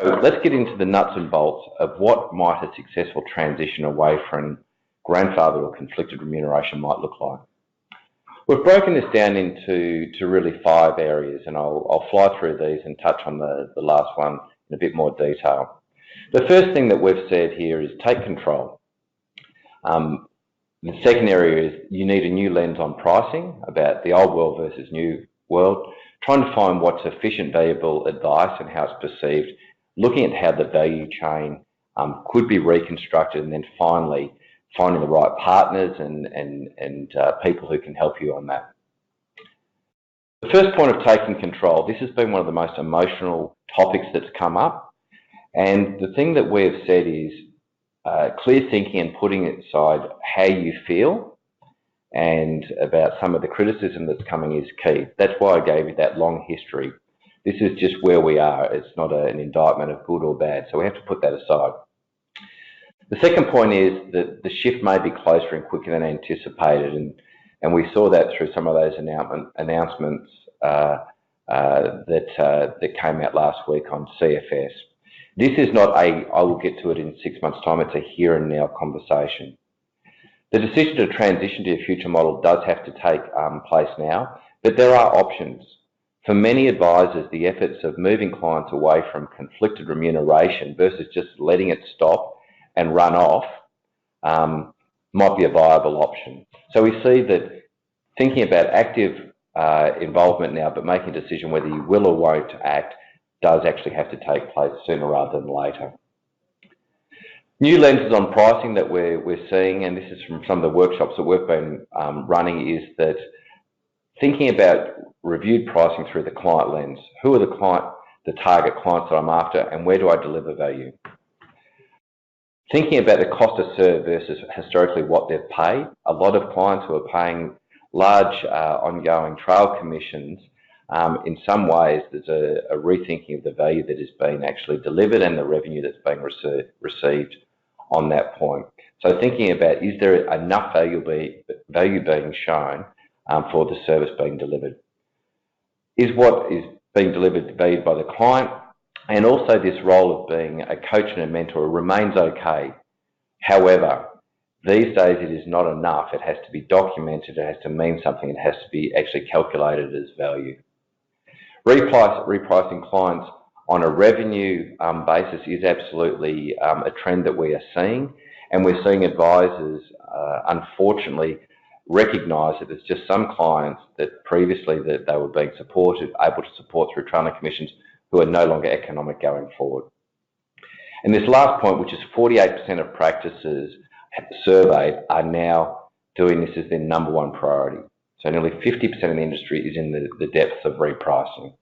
So let's get into the nuts and bolts of what might a successful transition away from grandfathered or conflicted remuneration might look like. We've broken this down into really 5 areas, and I'll fly through these and touch on the last one in a bit more detail. The first thing that we've said here is take control. The second area is you need a new lens on pricing about the old world versus new world, trying to find what's efficient, valuable advice and how it's perceived, looking at how the value chain could be reconstructed, and then finally finding the right partners and people who can help you on that. The first point of taking control, this has been one of the most emotional topics that's come up, and the thing that we've said is clear thinking and putting aside how you feel and about some of the criticism that's coming is key. That's why I gave you that long history. This is just where we are. It's not an indictment of good or bad, so we have to put that aside. The second point is that the shift may be closer and quicker than anticipated, and we saw that through some of those announcements that came out last week on CFS. This is not I will get to it in 6 months' time, it's a here and now conversation. The decision to transition to a future model does have to take place now, but there are options. For many advisors, the efforts of moving clients away from conflicted remuneration versus just letting it stop and run off might be a viable option. So we see that thinking about active involvement now, but making a decision whether you will or won't act does actually have to take place sooner rather than later. New lenses on pricing that we're seeing, and this is from some of the workshops that we've been running, is that thinking about reviewed pricing through the client lens. Who are the target clients that I'm after, and where do I deliver value? Thinking about the cost to serve versus historically what they've paid. A lot of clients who are paying large ongoing trail commissions, in some ways there's a rethinking of the value that is being actually delivered and the revenue that's being received on that point. So thinking about, is there enough value being shown for the service being delivered? Is what is being delivered valued by the client? And also this role of being a coach and a mentor remains okay. However, these days it is not enough. It has to be documented, it has to mean something, it has to be actually calculated as value. Repricing clients on a revenue basis is absolutely a trend that we are seeing, and we're seeing advisors unfortunately recognise that there's just some clients that previously that they were being supported, able to support through trailing commissions, who are no longer economic going forward. And this last point, which is 48% of practices surveyed are now doing this as their #1 priority. So nearly 50% of the industry is in the depths of repricing.